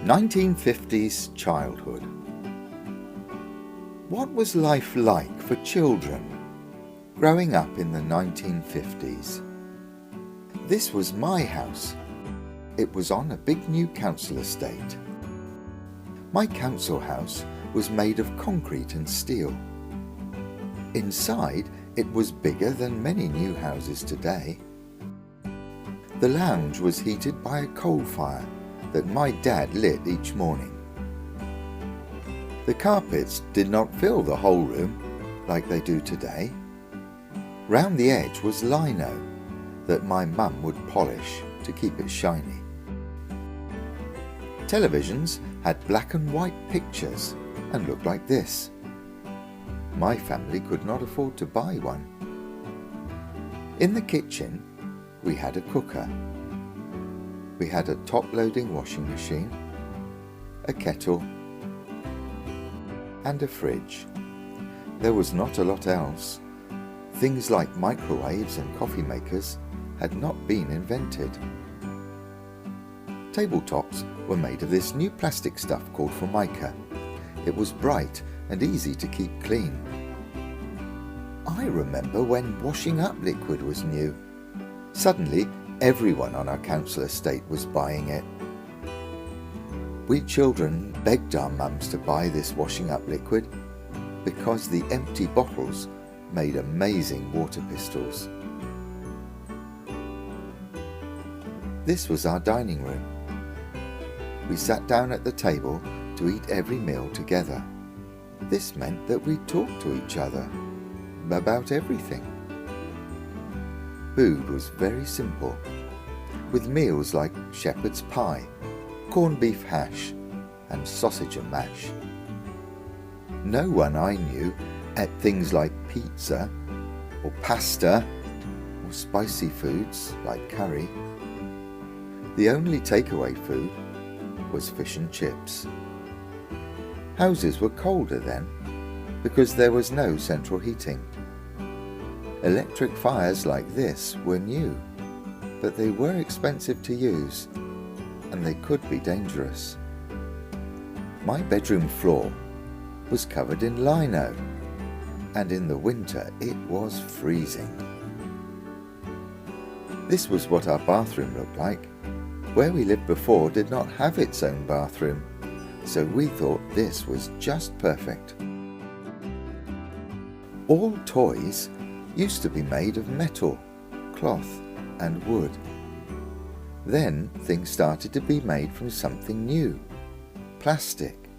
1950s childhood. What was life like for children growing up in the 1950s? This was my house. It was on a big new council estate. My council house was made of concrete and steel. Inside, it was bigger than many new houses today. The lounge was heated by a coal fire that my dad lit each morning. The carpets did not fill the whole room like they do today. Round the edge was lino that my mum would polish to keep it shiny. Televisions had black and white pictures and looked like this. My family could not afford to buy one. In the kitchen, we had a cooker. We had a top-loading washing machine, a kettle, and a fridge. There was not a lot else. Things like microwaves and coffee makers had not been invented. Tabletops were made of this new plastic stuff called Formica. It was bright and easy to keep clean. I remember when washing up liquid was new. Suddenly, everyone on our council estate was buying it. We children begged our mums to buy this washing up liquid because the empty bottles made amazing water pistols. This was our dining room. We sat down at the table to eat every meal together. This meant that we talked to each other about everything. Food was very simple, with meals like shepherd's pie, corned beef hash, and sausage and mash. No one I knew ate things like pizza, or pasta, or spicy foods like curry. The only takeaway food was fish and chips. Houses were colder then, because there was no central heating. Electric fires like this were new, but they were expensive to use, and they could be dangerous. My bedroom floor was covered in lino, and in the winter it was freezing. This was what our bathroom looked like. Where we lived before did not have its own bathroom, so we thought this was just perfect. All toys used to be made of metal, cloth, and wood. Then things started to be made from something new, plastic.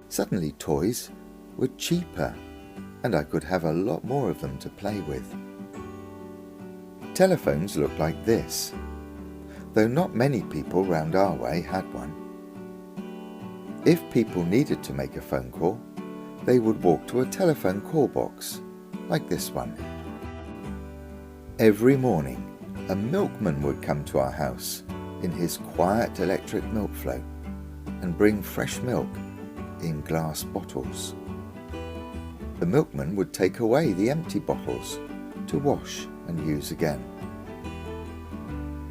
Suddenly toys were cheaper, and I could have a lot more of them to play with. Telephones looked like this, though not many people round our way had one. If people needed to make a phone call, they would walk to a telephone call box, like this one. Every morning, a milkman would come to our house in his quiet electric milk float and bring fresh milk in glass bottles. The milkman would take away the empty bottles to wash and use again.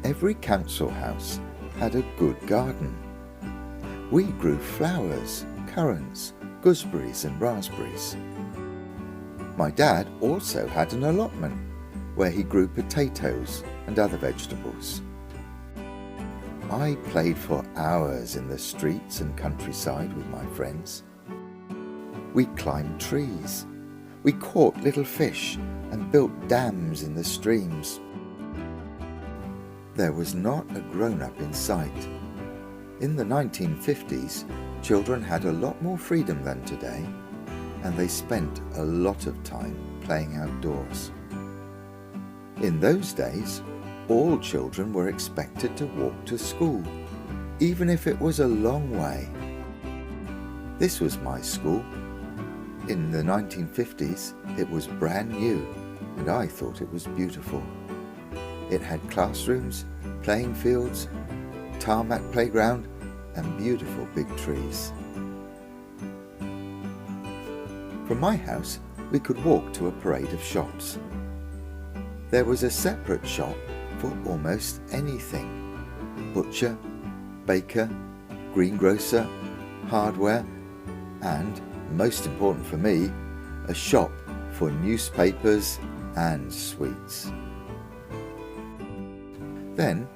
Every council house had a good garden. We grew flowers, currants, gooseberries and raspberries. My dad also had an allotment where he grew potatoes and other vegetables. I played for hours in the streets and countryside with my friends. We climbed trees. We caught little fish and built dams in the streams. There was not a grown-up in sight. In the 1950s, children had a lot more freedom than today, and they spent a lot of time playing outdoors. In those days, all children were expected to walk to school, even if it was a long way. This was my school. In the 1950s, it was brand new, and I thought it was beautiful. It had classrooms, playing fields, tarmac playground, and beautiful big trees. From my house, we could walk to a parade of shops. There was a separate shop for almost anything: butcher, baker, greengrocer, hardware, and, most important for me, a shop for newspapers and sweets. Then,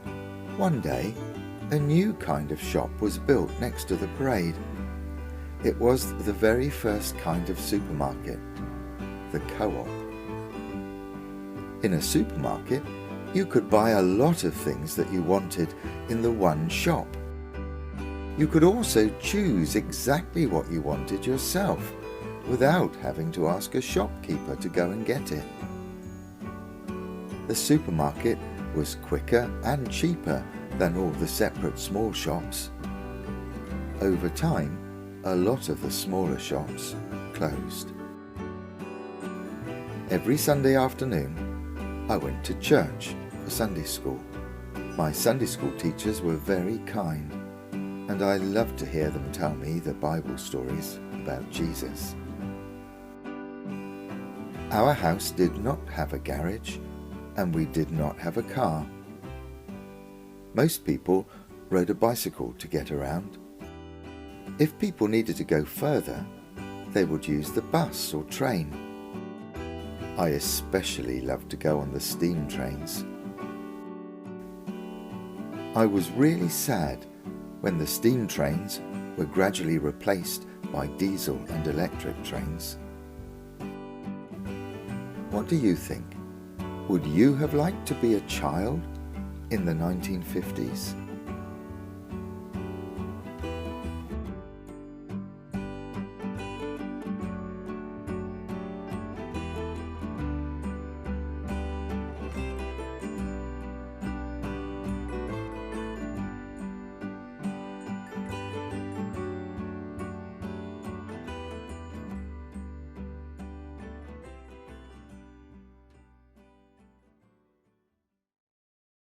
one day, a new kind of shop was built next to the parade. It was the very first kind of supermarket, the co-op. In a supermarket, you could buy a lot of things that you wanted in the one shop. You could also choose exactly what you wanted yourself, without having to ask a shopkeeper to go and get it. The supermarket was quicker and cheaper than all the separate small shops. Over time, a lot of the smaller shops closed. Every Sunday afternoon, I went to church for Sunday school. My Sunday school teachers were very kind, and I loved to hear them tell me the Bible stories about Jesus. Our house did not have a garage, and we did not have a car. Most people rode a bicycle to get around. If people needed to go further, they would use the bus or train. I especially loved to go on the steam trains. I was really sad when the steam trains were gradually replaced by diesel and electric trains. What do you think? Would you have liked to be a child in the 1950s?